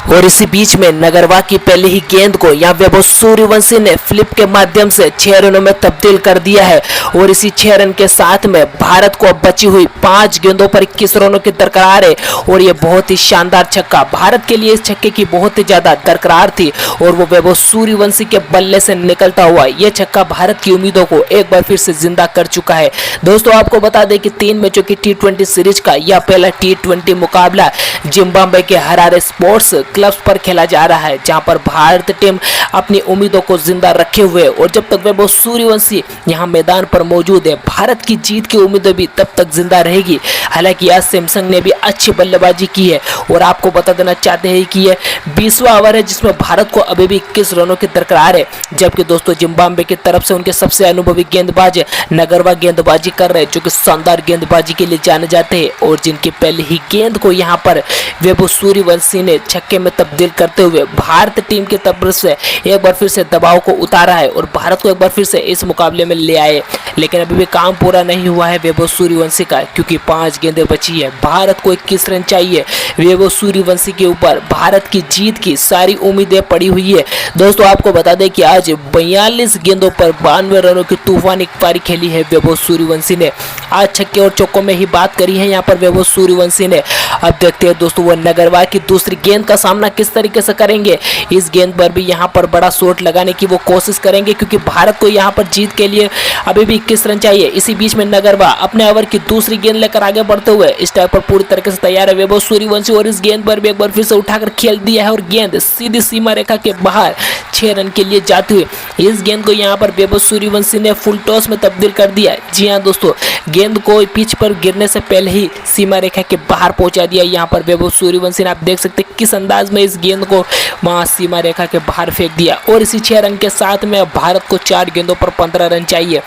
और इसी बीच में नगरवा की पहली ही गेंद को यहाँ वैभव सूर्यवंशी ने फ्लिप के माध्यम से 6 रनों में तब्दील कर दिया है। और इसी 6 रन के साथ में भारत को अब बची हुई 5 गेंदों पर 21 रनों की दरकार है। और ये बहुत ही शानदार छक्का भारत के लिए इस छक्के की बहुत ही ज्यादा दरकार थी और वो वैभव सूर्यवंशी के बल्ले से निकलता हुआ ये छक्का भारत की उम्मीदों को एक बार फिर से जिंदा कर चुका है। दोस्तों आपको बता दें कि 3 मैचों की T20 सीरीज का यह पहला T20 मुकाबला जिम्बाब्वे के हरारे स्पोर्ट्स क्लब्स पर खेला जा रहा है, जहां पर भारत टीम अपनी उम्मीदों को जिंदा रखे हुए और जब तक वैभव सूर्यवंशी यहां मैदान पर मौजूद है भारत की जीत की उम्मीदें भी तब तक जिंदा रहेगी। हालांकि आज सैमसंग ने भी अच्छी बल्लेबाजी की है और आपको बता देना चाहते हैं कि यह 20वां ओवर है जिसमें भारत को अभी भी 21 रनों की दरकार है। जबकि दोस्तों जिम्बाब्वे की तरफ से उनके सबसे अनुभवी गेंदबाज नगरवा गेंदबाजी कर रहे हैं, जो कि शानदार गेंदबाजी के लिए जाने जाते हैं और जिनकी पहली ही गेंद को यहां पर वैभव सूर्यवंशी ने छक्के में तब्दील करते हुए भारत टीम की तरफ से एक बार फिर से दबाव को उतारा है और भारत को एक बार फिर से इस मुकाबले में ले आए। लेकिन अभी भी काम पूरा नहीं हुआ है वैभव सूर्यवंशी का, क्योंकि 5 गेंदें बची है। भारत को 21 रन चाहिए। वैभव सूर्यवंशी के ऊपर भारत की जीत की सारी उम्मीदें पड़ी हुई है। दोस्तों आपको बता दें कि आज 42 गेंदों पर 92 रनों की तूफानी पारी खेली है वैभव सूर्यवंशी ने। आज छक्के और चौकों में ही बात करी है यहाँ पर वैभव सूर्यवंशी ने। अब देखते हैं दोस्तों वो नगरवा की दूसरी गेंद का सामना किस तरीके से करेंगे। इस गेंद पर भी यहाँ पर बड़ा शॉट लगाने की वो कोशिश करेंगे, क्योंकि भारत को यहाँ पर जीत के लिए अभी भी 21 रन चाहिए। इसी बीच में नगरवा अपने ओवर की दूसरी गेंद लेकर आगे बढ़ते हुए इस टाइप पर पूरी तरीके से तैयार है वैभव सूर्यवंशी और इस गेंद पर भी एक बार फिर से उठाकर खेल दिया है और गेंद सीधी सीमा रेखा के बाहर 6 रन के लिए जाती हुई इस गेंद को यहाँ पर वैभव सूर्यवंशी ने फुल टॉस में तब्दील कर दिया है। जी हाँ दोस्तों, गेंद को पिच पर गिरने से पहले ही सीमा रेखा के बाहर पहुंचा दिया यहाँ पर वैभव सूर्यवंशी ने। आप देख सकते हैं किस अंदाज में इस गेंद को वहां सीमा रेखा के बाहर फेंक दिया और इसी 6 रन के साथ में भारत को 4 गेंदों पर 15 रन चाहिए।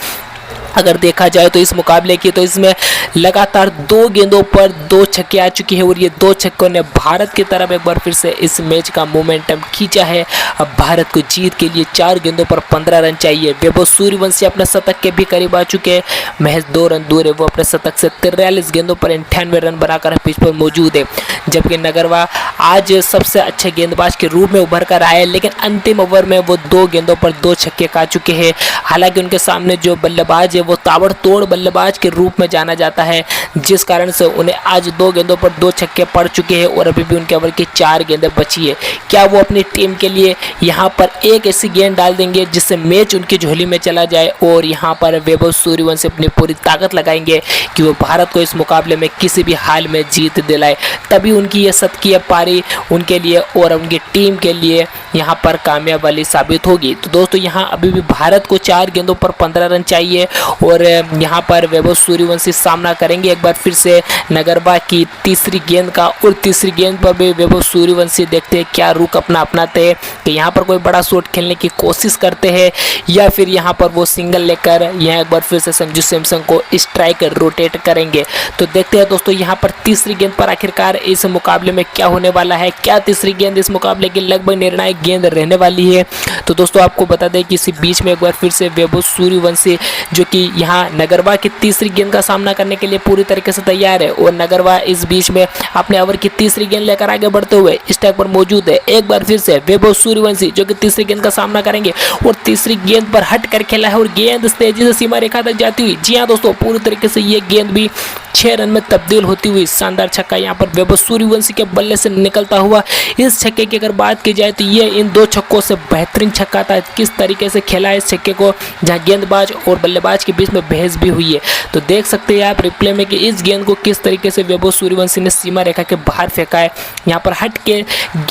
अगर देखा जाए तो इस मुकाबले की तो इसमें लगातार 2 गेंदों पर 2 छक्के आ चुकी है और ये 2 छक्कों ने भारत की तरफ एक बार फिर से इस मैच का मोमेंटम खींचा है। अब भारत को जीत के लिए 4 गेंदों पर 15 रन चाहिए। वैभव सूर्यवंशी अपने शतक के भी करीब आ चुके हैं, महज 2 रन दूर है वो अपने शतक से। 43 गेंदों पर 98 रन बनाकर पिच पर मौजूद है। जबकि नगरवा आज सबसे अच्छे गेंदबाज के रूप में उभर कर आए, लेकिन अंतिम ओवर में वो 2 गेंदों पर 2 छक्के खा चुके हैं। हालांकि उनके सामने जो बल्लेबाज है वो ताबड़तोड़ बल्लेबाज के रूप में जाना जाता है, जिस कारण से उन्हें आज 2 गेंदों पर 2 छक्के पड़ चुके हैं और अभी भी उनके ओवर की 4 गेंदें बची है। क्या वो अपनी टीम के लिए यहां पर एक ऐसी गेंद डाल देंगे जिससे मैच उनकी झोली में चला जाए और यहां पर वैभव सूर्यवंशी अपनी पूरी ताकत लगाएंगे कि वो भारत को इस मुकाबले में किसी भी हाल में जीत दिलाए? तभी उनकी ये शतकीय पारी उनके लिए और उनकी टीम के लिए यहाँ पर कामयाब वाली साबित होगी। तो दोस्तों यहाँ अभी भी भारत को 4 गेंदों पर 15 रन चाहिए और यहाँ पर वैभव सूर्यवंशी सामना करेंगे एक बार फिर से नगरवा की तीसरी गेंद का। और तीसरी गेंद पर भी वैभव सूर्यवंशी देखते हैं क्या रुख अपना अपनाते हैं कि यहाँ पर कोई बड़ा शॉट खेलने की कोशिश करते हैं या फिर यहाँ पर वो सिंगल लेकर यहाँ एक बार फिर से संजू सैमसंग को स्ट्राइक रोटेट करेंगे। तो देखते हैं दोस्तों यहाँ पर तीसरी गेंद पर आखिरकार इस मुकाबले में क्या होने वाला है। क्या तीसरी गेंद इस मुकाबले की लगभग निर्णायक गेंद रहने वाली है? तो दोस्तों आपको बता दें कि इसी बीच में एक बार फिर से वैभव सूर्यवंशी जो कि यहाँ नगरवा की तीसरी गेंद का सामना करने के लिए पूरी तरीके से तैयार है और नगरवा इस बीच में अपने ओवर की तीसरी गेंद लेकर आगे बढ़ते हुए इस टाइप पर मौजूद है। एक बार फिर से वैभव सूर्यवंशी जो कि तीसरी गेंद का सामना करेंगे और तीसरी गेंद पर हट कर खेला है और गेंद तेजी से सीमा रेखा तक जाती हुई, जी हाँ दोस्तों, पूरी तरीके से ये गेंद भी 6 रन में तब्दील होती हुई शानदार छक्का यहाँ पर वैभव सूर्यवंशी के बल्ले से निकलता हुआ। इस छक्के की अगर बात की जाए तो ये इन 2 छक्कों से बेहतरीन छक्का था। किस तरीके से खेला है इस छक्के को, जहाँ गेंदबाज और बल्लेबाज के बीच में बहस भी हुई है। तो देख सकते हैं आप रिप्ले में कि इस गेंद को किस तरीके से वैभव सूर्यवंशी ने सीमा रेखा के बाहर फेंका है। यहाँ पर हट के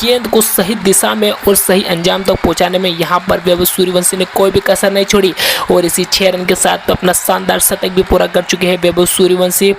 गेंद को सही दिशा में और सही अंजाम तक पहुँचाने में यहाँ पर वैभव सूर्यवंशी ने कोई भी कसर नहीं छोड़ी और इसी 6 रन के साथ अपना शानदार शतक भी पूरा कर चुके हैं वैभव सूर्यवंशी।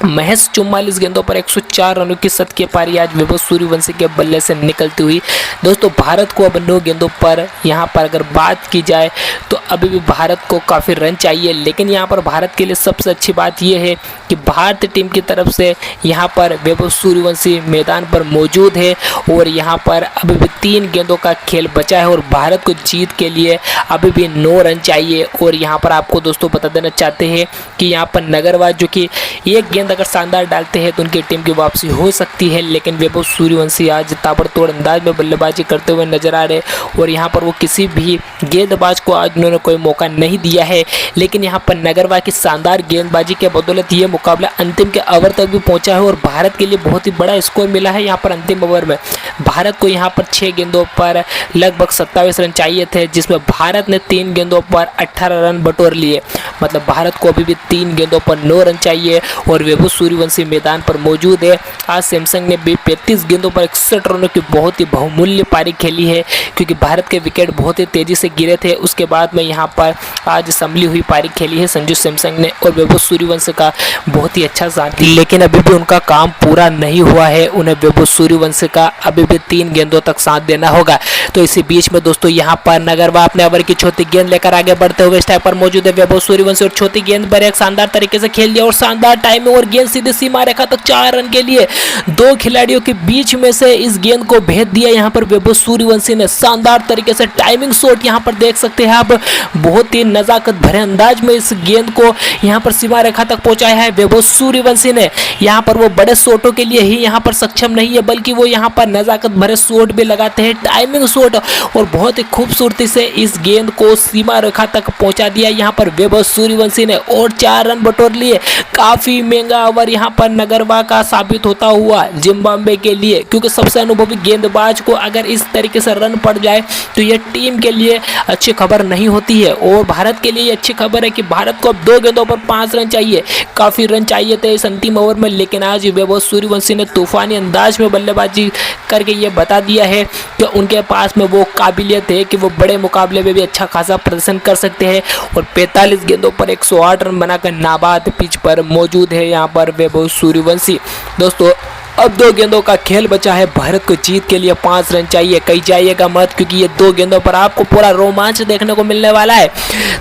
महज 44 गेंदों पर 104 रनों की शतकीय पारी आज वैभव सूर्यवंशी के बल्ले से निकलती हुई। दोस्तों भारत को अब 9 गेंदों पर यहाँ पर अगर बात की जाए तो अभी भी भारत को काफ़ी रन चाहिए, लेकिन यहाँ पर भारत के लिए सबसे अच्छी बात यह है कि भारतीय टीम की तरफ से यहाँ पर वैभव सूर्यवंशी मैदान पर मौजूद है और यहाँ पर अभी भी 3 गेंदों का खेल बचा है और भारत को जीत के लिए अभी भी 9 रन चाहिए। और यहाँ पर आपको दोस्तों बता देना चाहते हैं कि यहाँ पर नगरवाल जो कि एक गेंद अगर शानदार डालते हैं तो उनकी टीम की वापसी हो सकती है, लेकिन वैभव सूर्यवंशी आज ताबड़तोड़ अंदाज में बल्लेबाजी करते हुए नजर आ रहे और यहाँ पर वो किसी भी गेंदबाज को आज उन्होंने कोई मौका नहीं दिया है। लेकिन यहाँ पर नगरवाल की शानदार गेंदबाजी के बदौलत ये मुकाबला अंतिम के ओवर तक भी पहुंचा है और भारत के लिए बहुत ही बड़ा स्कोर मिला है। यहाँ पर अंतिम ओवर में भारत को यहाँ पर 6 गेंदों पर लगभग 27 रन चाहिए थे, जिसमें भारत ने 3 गेंदों पर 18 रन बटोर लिए। मतलब भारत को अभी भी 3 गेंदों पर 9 रन चाहिए और वैभव सूर्यवंशी मैदान पर मौजूद है। आज सैमसंग ने भी 35 गेंदों पर 61 रनों की बहुत ही बहुमूल्य पारी खेली है, क्योंकि भारत के विकेट बहुत ही तेजी से गिरे थे। उसके बाद में यहाँ पर आज संभली हुई पारी खेली है संजू सैमसंग ने और वैभव सूर्यवंशी का बहुत ही अच्छा साथ, लेकिन अभी भी उनका काम पूरा नहीं हुआ है। उन्हें वैभव सूर्यवंशी का अभी भी 3 गेंदों तक साथ देना होगा। तो इसी बीच में दोस्तों यहाँ पर नगरवाल अपने ओवर की चौथी गेंद लेकर आगे बढ़ते हुए स्ट्राइक पर मौजूद है वैभव सूर्यवंशी और चौथी गेंद पर एक शानदार तरीके से खेल दिया और शानदार टाइमिंग और गेंद सीधे सीमा रेखा तक 4 रन के लिए 2 खिलाड़ियों के बीच में से इस गेंद को भेज दिया। यहाँ पर वैभव सूर्यवंशी ने शानदार तरीके से टाइमिंग शॉट यहाँ पर देख सकते हैं आप, बहुत ही नजाकत भरे अंदाज में इस गेंद को यहाँ पर सीमा रेखा तक पहुंचाया है वैभव सूर्यवंशी ने। यहाँ पर वो बड़े शॉटों के लिए ही यहाँ पर सक्षम नहीं है, बल्कि वो यहाँ पर नजाकत भरे शॉट भी लगाते हैं, टाइमिंग शॉट, और बहुत ही खूबसूरती से इस गेंद को सीमा रेखा तक पहुंचा दिया यहाँ पर वैभव सूर्यवंशी ने और 4 रन बटोर लिए। काफी महंगा ओवर यहाँ पर नगरवाल का साबित होता हुआ जिम्बाब्वे के लिए, क्योंकि सबसे अनुभवी गेंदबाज को अगर इस तरीके से रन पड़ जाए तो यह टीम के लिए अच्छी खबर नहीं होती है। और भारत के लिए अच्छी खबर है कि भारत को अब 2 गेंदों पर 5 रन चाहिए। काफी रन चाहिए थे इस अंतिम ओवर में, लेकिन आज वैभव सूर्यवंशी ने तूफानी अंदाज में बल्लेबाजी करके ये बता दिया है कि उनके पास में वो काबिलियत है कि वो बड़े मुकाबले में भी अच्छा खासा प्रदर्शन कर सकते हैं। और 45 गेंदों पर 108 रन बनाकर नाबाद पिच पर मौजूद है यहाँ पर वैभव सूर्यवंशी। दोस्तों अब 2 गेंदों का खेल बचा है, भारत को जीत के लिए 5 रन चाहिए। कहीं जाइएगा मत, क्योंकि ये 2 गेंदों पर आपको पूरा रोमांच देखने को मिलने वाला है।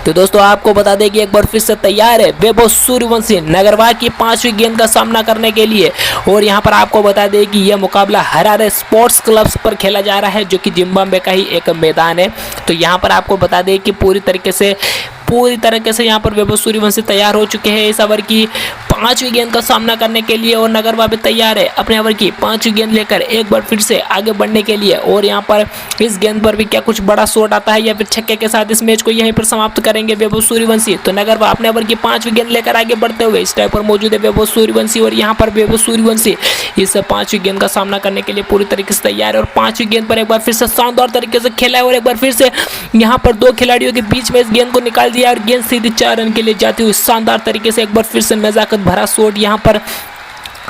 तो दोस्तों आपको बता दें कि एक बार फिर से तैयार है वैभव सूर्यवंशी नगरवाल की 5वीं गेंद का सामना करने के लिए। और यहाँ पर आपको बता दें कि यह मुकाबला हरारे स्पोर्ट्स क्लब्स पर खेला जा रहा है, जो कि जिम्बाब्वे का ही एक मैदान है। तो यहाँ पर आपको बता दें कि पूरी तरीके से यहाँ पर वैभव सूर्यवंशी तैयार हो चुके हैं इस ओवर की 5वीं गेंद का सामना करने के लिए। और नगरवाल भी तैयार है अपने ओवर की 5वीं गेंद लेकर एक बार फिर से आगे बढ़ने के लिए। और यहाँ पर इस गेंद पर भी क्या कुछ बड़ा शॉट आता है या फिर छक्के के साथ इस मैच को यहीं पर समाप्त करेंगे वैभव सूर्यवंशी। तो नगरवाल अपने ओवर की 5वीं गेंद लेकर आगे बढ़ते हुए इस टाइप पर मौजूद है वैभव सूर्यवंशी और यहाँ पर वैभव सूर्यवंशी इस 5वीं गेंद का सामना करने के लिए पूरी तरीके से तैयार है। और 5वीं गेंद पर एक बार फिर से शानदार तरीके से खेला है और एक बार फिर से यहाँ पर 2 खिलाड़ियों के बीच में इस गेंद को निकाल दिया और गेंद सीधे 4 रन के लिए जाती हुई शानदार तरीके से एक बार फिर से नजाकत भरा शॉट यहाँ पर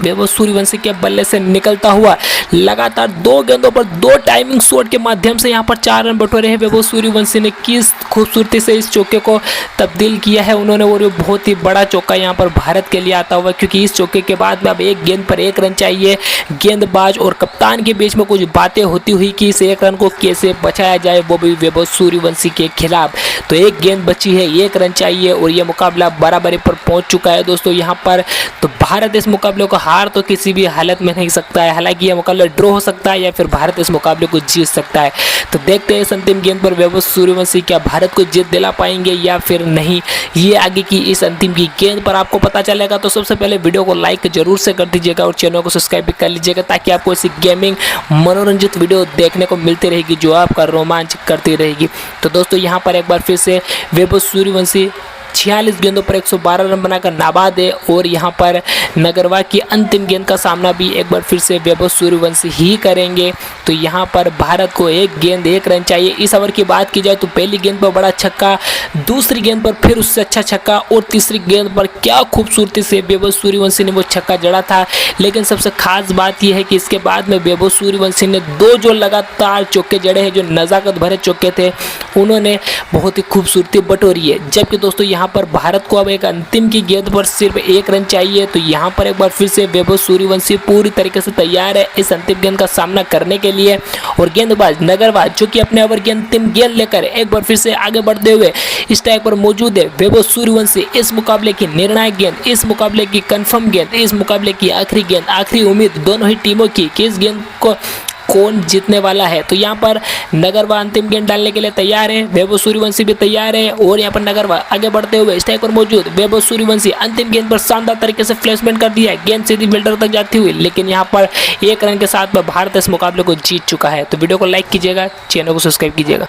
वैभव सूर्यवंशी के बल्ले से निकलता हुआ लगातार 2 गेंदों पर 2 टाइमिंग शॉट के माध्यम से यहाँ पर 4 रन बटोरे हैं। वैभव सूर्यवंशी ने किस खूबसूरती से इस चौके को तब्दील किया है उन्होंने, और बहुत ही बड़ा चौका यहाँ पर भारत के लिए आता हुआ, क्योंकि इस चौके के बाद में अब 1 गेंद पर 1 रन चाहिए। गेंदबाज और कप्तान के बीच में कुछ बातें होती हुई कि इस 1 रन को कैसे बचाया जाए, वो भी वैभव सूर्यवंशी के खिलाफ। तो 1 गेंद बची है, 1 रन चाहिए और ये मुकाबला बराबरी पर पहुंच चुका है दोस्तों यहाँ पर। तो भारत इस मुकाबले को हार तो किसी भी हालत में नहीं सकता है, हालांकि यह मुकाबला ड्रॉ हो सकता है या फिर भारत इस मुकाबले को जीत सकता है। तो देखते हैं इस अंतिम गेंद पर वैभव सूर्यवंशी क्या भारत को जीत दिला पाएंगे या फिर नहीं, ये आगे की इस अंतिम की गेंद पर आपको पता चलेगा। तो सबसे पहले वीडियो को लाइक जरूर से कर दीजिएगा और चैनल को सब्सक्राइब भी कर लीजिएगा, ताकि आपको ऐसी गेमिंग मनोरंजित वीडियो देखने को मिलती रहेगी जो आपका रोमांच करती रहेगी। तो दोस्तों यहाँ पर एक बार फिर से वैभव सूर्यवंशी 46 गेंदों पर 112 रन बनाकर नाबाद है। और यहाँ पर नगरवाल की अंतिम गेंद का सामना भी एक बार फिर से वैभव सूर्यवंशी ही करेंगे। तो यहाँ पर भारत को 1 गेंद 1 रन चाहिए। इस ओवर की बात की जाए तो पहली गेंद पर बड़ा छक्का, दूसरी गेंद पर फिर उससे अच्छा छक्का और तीसरी गेंद पर क्या खूबसूरती से वैभव सूर्यवंशी ने वो छक्का जड़ा था। लेकिन सबसे खास बात यह है कि इसके बाद में वैभव सूर्यवंशी ने 2 जो लगातार चौके जड़े हैं, जो नज़ाकत भरे चौके थे, उन्होंने बहुत ही खूबसूरती बटोरी है। जबकि दोस्तों यहाँ पर भारत को अब एक अंतिम की गेंद पर सिर्फ 1 रन चाहिए। तो यहाँ पर एक बार फिर से वैभव सूर्यवंशी पूरी तरीके से तैयार है इस अंतिम गेंद का सामना करने के लिए। और गेंदबाज नगरवाल जो कि अपने ओवर की अंतिम गेंद लेकर एक बार फिर से आगे बढ़ते हुए स्ट्राइक पर मौजूद है। वैभव सूर्यवंशी इस मुकाबले की निर्णायक गेंद, इस मुकाबले की कंफर्म गेंद, इस मुकाबले की आखिरी गेंद, आखिरी उम्मीद दोनों ही टीमों की कि इस गेंद को कौन जीतने वाला है। तो यहाँ पर नगरवाल अंतिम गेंद डालने के लिए तैयार है, वैभव सूर्यवंशी भी तैयार है। और यहाँ पर नगरवाल आगे बढ़ते हुए स्ट्राइक पर मौजूद वैभव सूर्यवंशी अंतिम गेंद पर शानदार तरीके से प्लेसमेंट कर दिया है। गेंद सीधी फील्डर तक जाती हुई, लेकिन यहाँ पर 1 रन के साथ में भारत इस मुकाबले को जीत चुका है। तो वीडियो को लाइक कीजिएगा, चैनल को सब्सक्राइब कीजिएगा।